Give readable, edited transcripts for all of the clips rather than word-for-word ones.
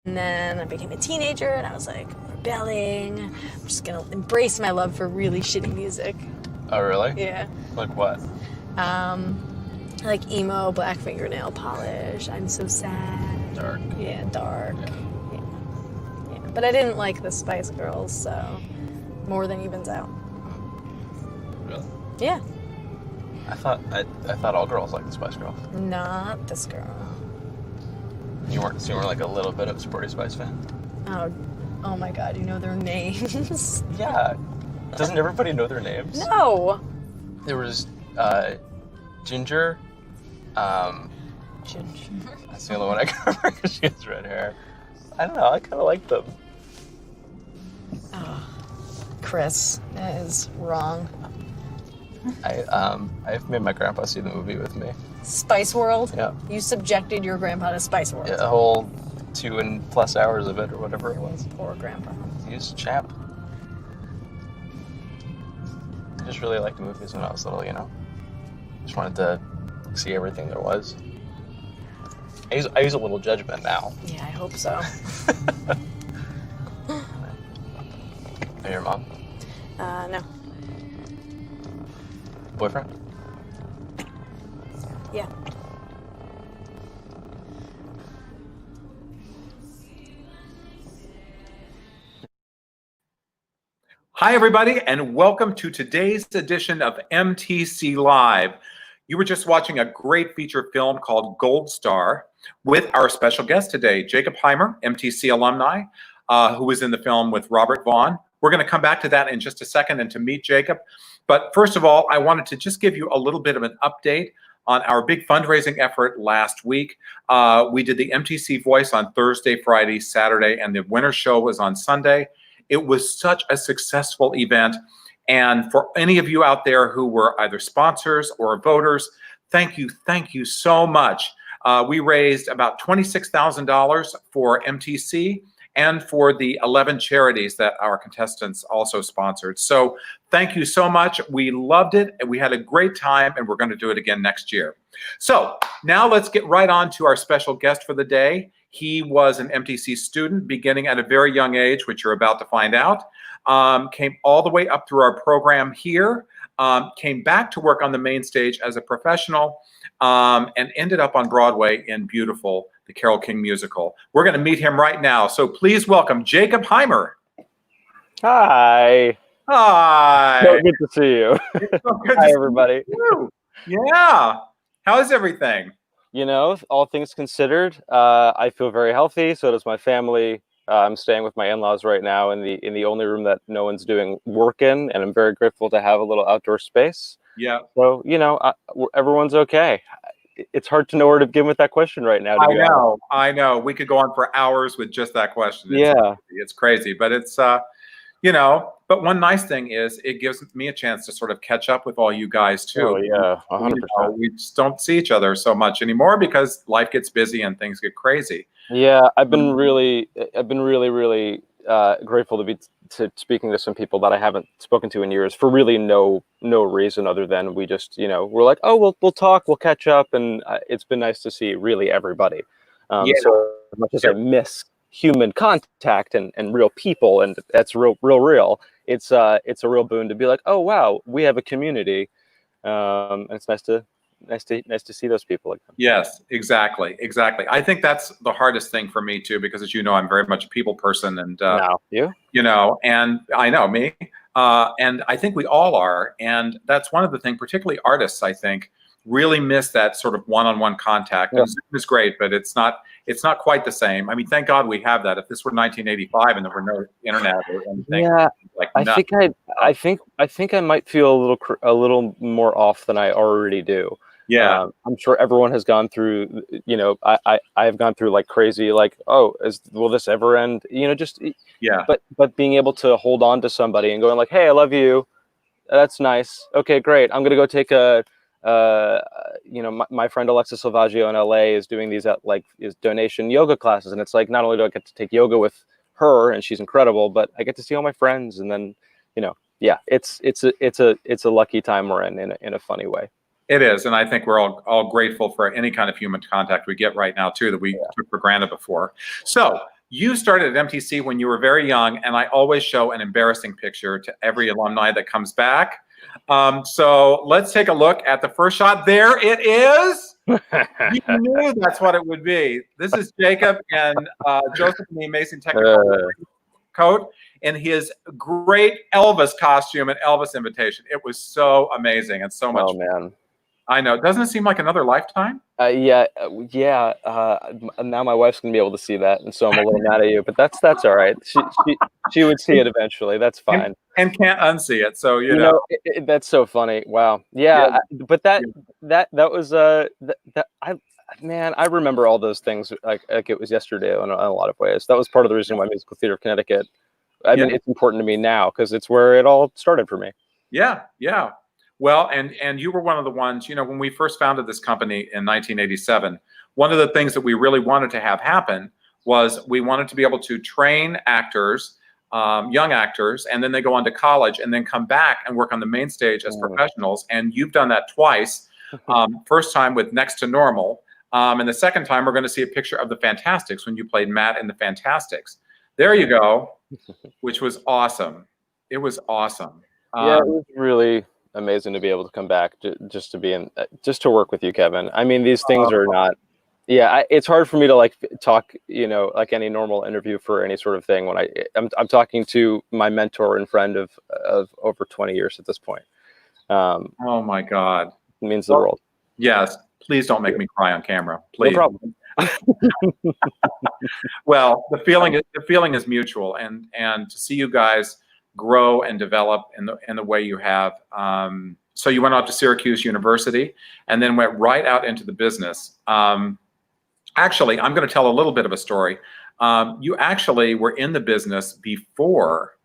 And then I became a teenager, and I was like, rebelling. I'm just gonna embrace my love for really shitty music. Oh, really? Yeah. Like what? Like emo, black fingernail polish, I'm so sad. Dark. Yeah, dark. Yeah. Yeah. But I didn't like the Spice Girls, so more than evens out. Really? Yeah. I thought all girls liked the Spice Girls. Not this girl. You weren't like a little bit of a Sporty Spice fan? Oh my god, you know their names? Yeah. Doesn't everybody know their names? No. There was Ginger. Ginger. That's the only one I can remember because she has red hair. I don't know. I kind of like them. Oh, Chris, that is wrong. I've made my grandpa see the movie with me. Spice World? Yeah. You subjected your grandpa to Spice World. Yeah, a whole 2+ hours of it or whatever it was. Poor grandpa. He's a champ. I just really liked movies when I was little, you know. Just wanted to see everything there was. I use a little judgment now. Yeah, I hope so. Are your mom? No. Boyfriend? Yeah. Hi, everybody, and welcome to today's edition of MTC Live. You were just watching a great feature film called Gold Star with our special guest today, Jacob HEIMER, MTC alumni, who was in the film with Robert Vaughn. We're going to come back to that in just a second and to meet Jacob. But first of all, I wanted to just give you a little bit of an update on our big fundraising effort last week. We did the MTC Voice on Thursday, Friday, Saturday, and the winter show was on Sunday. It was such a successful event. And for any of you out there who were either sponsors or voters, thank you so much. We raised about $26,000 for MTC and for the 11 charities that our contestants also sponsored. So thank you so much. We loved it, and we had a great time, and we're going to do it again next year. So now let's get right on to our special guest for the day. He was an MTC student beginning at a very young age, which you're about to find out. Came all the way up through our program here, came back to work on the main stage as a professional, and ended up on Broadway in Beautiful, the Carole King musical. We're going to meet him right now. So please welcome Jacob HEIMER. Hi. Hi. So good to see you. Hi, everybody. Yeah. How's everything? You know, all things considered, I feel very healthy. So does my family. I'm staying with my in-laws right now in the only room that no one's doing work in, and I'm very grateful to have a little outdoor space. Yeah. So, you know, everyone's okay. It's hard to know where to begin with that question right now. I know. We could go on for hours with just that question. It's crazy, but it's, you know, but one nice thing is it gives me a chance to sort of catch up with all you guys too. Oh, yeah, 100%. You know, we just don't see each other so much anymore because life gets busy and things get crazy. Yeah, I've been really grateful to be speaking to some people that I haven't spoken to in years for really no reason other than we just, you know, we're like, oh, we'll talk, we'll catch up, and it's been nice to see really everybody. So as much as I miss human contact and real people, and that's real, it's a real boon to be like, oh wow, we have a community, and it's nice to see those people again. Yes, exactly. I think that's the hardest thing for me too, because as you know, I'm very much a people person, and you know, and I know me, and I think we all are, and that's one of the things, particularly artists, I think, really miss that sort of one-on-one contact. Yeah. And Zoom is great, but it's not quite the same. I mean, thank God we have that. If this were 1985 and there were no internet or anything, yeah, like I think I might feel a little more off than I already do. Yeah, I'm sure everyone has gone through, you know, I have gone through like crazy, like, oh, will this ever end? You know, just, yeah. But being able to hold on to somebody and going like, hey, I love you. That's nice. Okay, great. I'm going to go take you know, my friend Alexis Salvaggio in LA is doing these donation yoga classes. And it's like, not only do I get to take yoga with her and she's incredible, but I get to see all my friends. And then, you know, yeah, it's a lucky time we're in a funny way. It is, and I think we're all grateful for any kind of human contact we get right now too that we took for granted before. So You started at MTC when you were very young, and I always show an embarrassing picture to every alumni that comes back. So let's take a look at the first shot. There it is. You knew that's what it would be. This is Jacob and Joseph in the amazing technical coat in his great Elvis costume and Elvis invitation. It was so amazing and so much Oh man. I know. Doesn't it seem like another lifetime? Yeah. Now my wife's gonna be able to see that, and so I'm a little mad at you. But that's all right. She would see it eventually. That's fine. And can't unsee it. So you know that's so funny. Wow. Yeah. But that was I remember all those things like it was yesterday in a lot of ways. That was part of the reason why Musical Theatre of Connecticut. I mean, it's important to me now because it's where it all started for me. Yeah. Yeah. Well, and you were one of the ones, when we first founded this company in 1987, one of the things that we really wanted to have happen was we wanted to be able to train actors, young actors, and then they go on to college and then come back and work on the main stage as professionals. And you've done that twice. First time with Next to Normal. And the second time, we're going to see a picture of the Fantastics when you played Matt in the Fantastics. There you go, which was awesome. It was awesome. Yeah, it was really amazing to be able to come back just to work with you, Kevin. I mean, these things are not. Yeah, it's hard for me to talk, like any normal interview for any sort of thing when I'm talking to my mentor and friend of over 20 years at this point. Oh my God, it means the world. Yes, please don't make me cry on camera, please. No problem. Well, the feeling is mutual, and to see you guys grow and develop in the way you have. So you went off to Syracuse University and then went right out into the business. Actually, I'm going to tell a little bit of a story. You actually were in the business before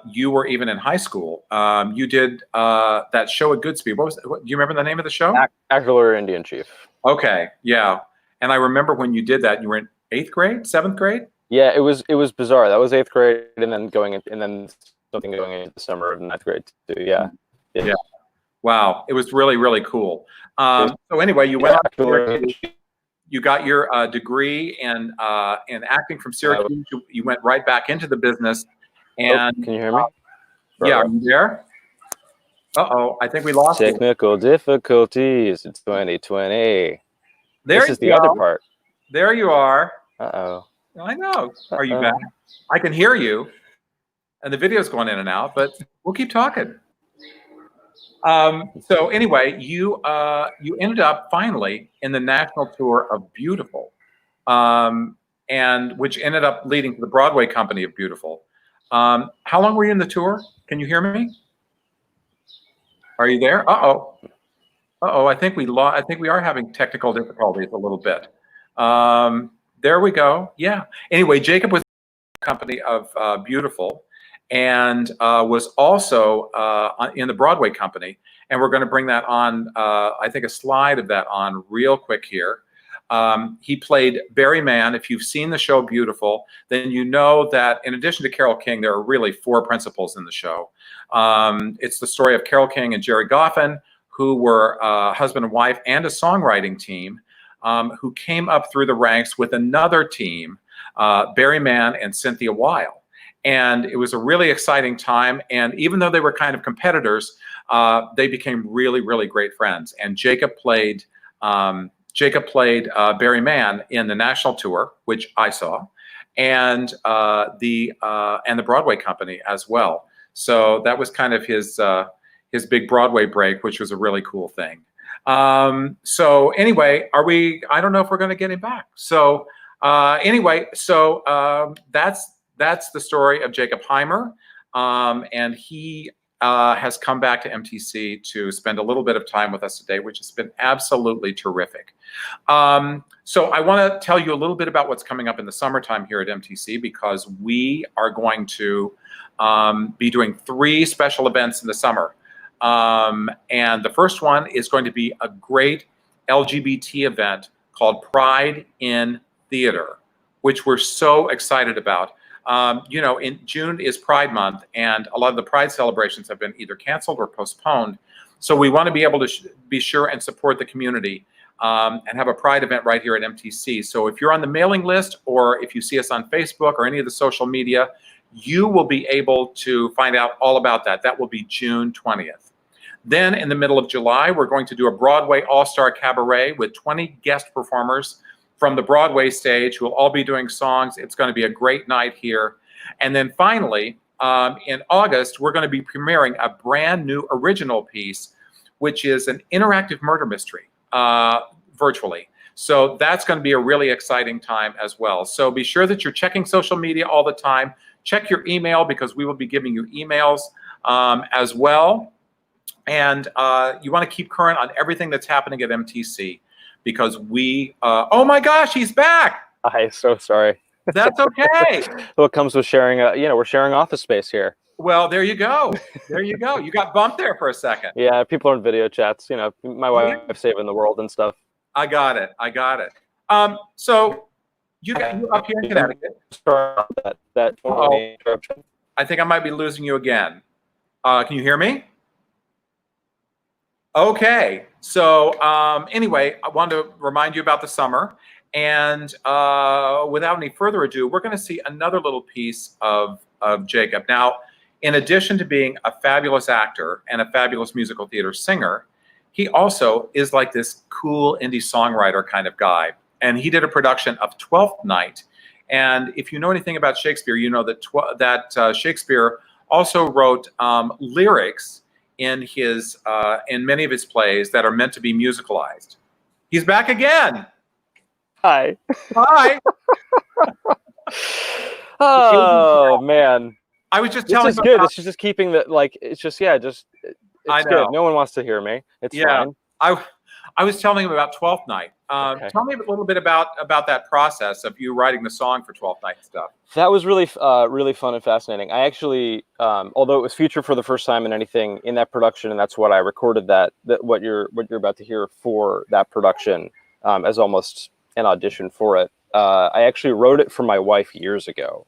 you were even in high school. You did that show at Goodspeed. Do you remember the name of the show? Actual Indian Chief. Okay, yeah. And I remember when you did that, you were in 8th grade, 7th grade? Yeah, it was bizarre. That was 8th grade, and then something going into the summer of 9th grade too. Yeah. Wow, it was really, really cool. So anyway, you went on. You got your degree in acting from Syracuse. You went right back into the business. And can you hear me? Yeah, are you there? Uh-oh, I think we lost Technical difficulties. It's 2020. This is the other part. There you are. Uh-oh. I know. Are you back? I can hear you. And the video's going in and out, but we'll keep talking. So anyway, you ended up finally in the national tour of Beautiful, and which ended up leading to the Broadway company of Beautiful. How long were you in the tour? Can you hear me? Are you there? Uh-oh. Uh-oh, I think we are having technical difficulties a little bit. There we go. Yeah. Anyway, Jacob was in the company of Beautiful and was also in the Broadway company. And we're going to bring that on, I think a slide of that on real quick here. He played Barry Mann. If you've seen the show Beautiful, then you know that in addition to Carole King, there are really 4 principals in the show. It's the story of Carole King and Jerry Goffin, who were husband and wife and a songwriting team, who came up through the ranks with another team, Barry Mann and Cynthia Weil. And it was a really exciting time. And even though they were kind of competitors, they became really, really great friends. And Jacob played Barry Mann in the national tour, which I saw, and the Broadway company as well. So that was kind of his big Broadway break, which was a really cool thing. So anyway, I don't know if we're going to get him back. So anyway, so that's the story of Jacob HEIMER. And he has come back to MTC to spend a little bit of time with us today, which has been absolutely terrific. So I want to tell you a little bit about what's coming up in the summertime here at MTC, because we are going to be doing 3 special events in the summer. And the first one is going to be a great LGBT event called Pride in Theater, which we're so excited about. You know, in June is Pride Month, and a lot of the Pride celebrations have been either canceled or postponed. So we want to be able to be sure and support the community and have a Pride event right here at MTC. So if you're on the mailing list or if you see us on Facebook or any of the social media, you will be able to find out all about that. That will be June 20th. Then in the middle of July, we're going to do a Broadway All-Star Cabaret with 20 guest performers from the Broadway stage who will all be doing songs. It's going to be a great night here. And then finally, in August, we're going to be premiering a brand new original piece, which is an interactive murder mystery virtually. So that's going to be a really exciting time as well. So be sure that you're checking social media all the time. Check your email because we will be giving you emails as well. And you want to keep current on everything that's happening at MTC because we, oh my gosh, he's back. I'm so sorry. That's okay. Well, it comes with sharing, we're sharing office space here. Well, there you go. There you go. You got bumped there for a second. Yeah, people are in video chats. My wife's saving the world and stuff. I got it. I got it. So you up here in Connecticut. Interruption. I think I might be losing you again. Can you hear me? Okay. So anyway, I wanted to remind you about the summer. And without any further ado, we're going to see another little piece of Jacob. Now, in addition to being a fabulous actor and a fabulous musical theater singer, he also is like this cool indie songwriter kind of guy. And he did a production of Twelfth Night. And if you know anything about Shakespeare, you know that Shakespeare also wrote lyrics in many of his plays that are meant to be musicalized. He's back again. Hi. Hi. Oh man. I was just This telling is good. This is just keeping the it's just it's I know. good. No one wants to hear me. It's fine. I was telling him about Twelfth Night. Okay. Tell me a little bit about that process of you writing the song for Twelfth Night stuff. That was really really fun and fascinating. I actually, although it was featured for the first time in anything in that production, and that's what I recorded that what you're about to hear for that production as almost an audition for it. I actually wrote it for my wife years ago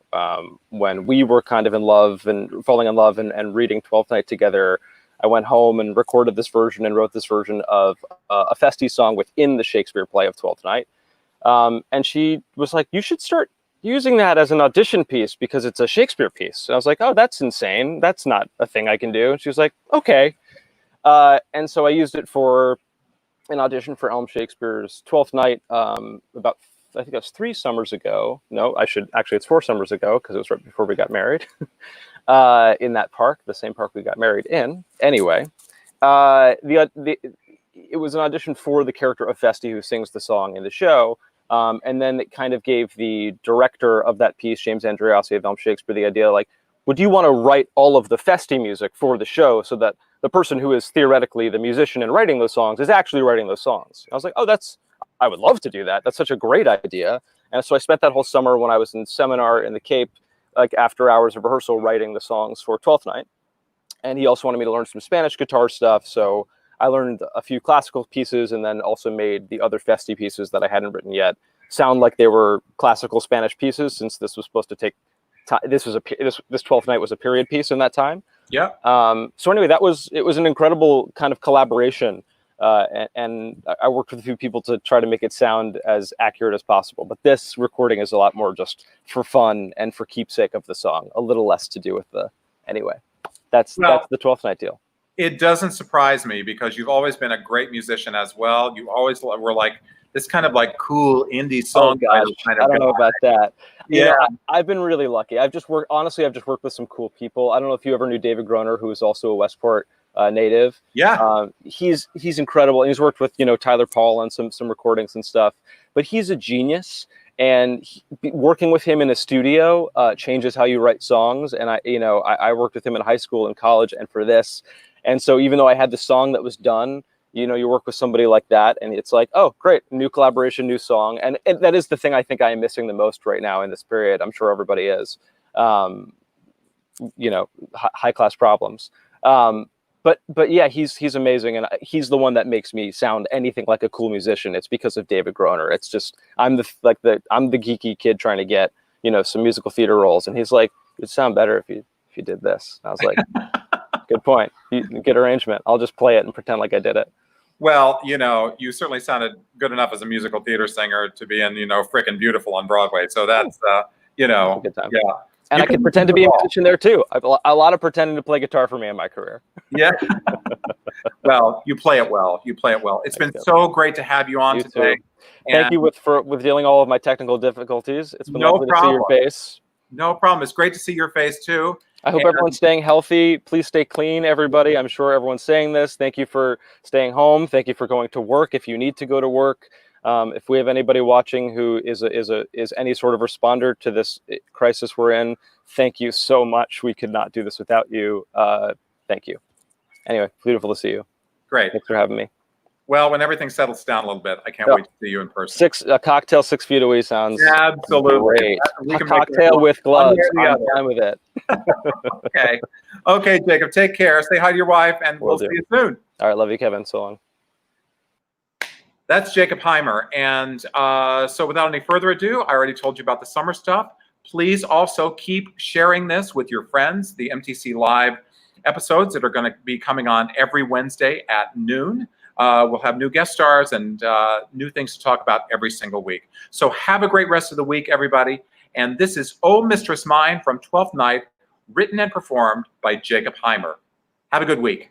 when we were kind of in love and falling in love and reading Twelfth Night together. I went home and recorded this version and wrote this version of a festy song within the Shakespeare play of Twelfth Night. And she was like, you should start using that as an audition piece because it's a Shakespeare piece. And I was like, oh, that's insane. That's not a thing I can do. And she was like, okay. And so I used it for an audition for Elm Shakespeare's Twelfth Night about, I think it was 3 summers ago. No, it's 4 summers ago because it was right before we got married. In that park, the same park we got married in. Anyway, it was an audition for the character of Feste who sings the song in the show. And then it kind of gave the director of that piece, James Andreassi of Elm Shakespeare, the idea like, would you want to write all of the Feste music for the show so that the person who is theoretically the musician in writing those songs is actually writing those songs? I was like, oh, I would love to do that. That's such a great idea. And so I spent that whole summer when I was in seminar in the Cape, like after hours of rehearsal, writing the songs for Twelfth Night. And he also wanted me to learn some Spanish guitar stuff. So I learned a few classical pieces and then also made the other Feste pieces that I hadn't written yet sound like they were classical Spanish pieces, since this was supposed to take time. This Twelfth Night was a period piece in that time. Yeah. So anyway, it was an incredible kind of collaboration. And I worked with a few people to try to make it sound as accurate as possible. But this recording is a lot more just for fun and for keepsake of the song, a little less to do with anyway. That's the Twelfth Night deal. It doesn't surprise me because you've always been a great musician as well. You always were like this kind of like cool indie song. I don't know about that. Yeah. You know, I've been really lucky. I've just worked with some cool people. I don't know if you ever knew David Groner, who is also a Westport native. Yeah. He's incredible. And he's worked with, Tyler Paul on some recordings and stuff, but he's a genius, and working with him in a studio changes how you write songs. And I worked with him in high school and college and for this. And so even though I had the song that was done, you work with somebody like that and it's like, oh, great, new collaboration, new song. And that is the thing I think I am missing the most right now in this period. I'm sure everybody is, high class problems. But yeah, he's amazing, and he's the one that makes me sound anything like a cool musician. It's because of David Groner. It's just I'm the geeky kid trying to get some musical theater roles, and he's like, it'd sound better if you did this. And I was like, good point. You, good arrangement. I'll just play it and pretend like I did it. Well, you know, you certainly sounded good enough as a musical theater singer to be in, you know, Frickin' Beautiful on Broadway. So that's, you know, Good time. yeah. And You I could can pretend to do be it a all. musician there too. I've a lot of pretending to play guitar for me in my career. Yeah. Well, you play it well. You play it well. It's been so great to have you on You today. too. Thank you for dealing all of my technical difficulties. It's been lovely to see your face. No problem. It's great to see your face too. I hope everyone's staying healthy. Please stay clean, everybody. I'm sure everyone's saying this. Thank you for staying home. Thank you for going to work if you need to go to work. If we have anybody watching who is any sort of responder to this crisis we're in, thank you so much. We could not do this without you. Thank you. Anyway, beautiful to see you. Great. Thanks for having me. Well, when everything settles down a little bit, I can't wait to see you in person. A cocktail 6 feet away sounds absolutely great. We can a cocktail with gloves. I'm fine with it. Okay. Okay, Jacob, take care. Say hi to your wife, and we'll see you soon. All right. Love you, Kevin. So long. That's Jacob HEIMER. And so without any further ado, I already told you about the summer stuff. Please also keep sharing this with your friends, the MTC Live episodes that are going to be coming on every Wednesday at noon. We'll have new guest stars and new things to talk about every single week. So have a great rest of the week, everybody. And this is Oh Mistress Mine from Twelfth Night, written and performed by Jacob HEIMER. Have a good week.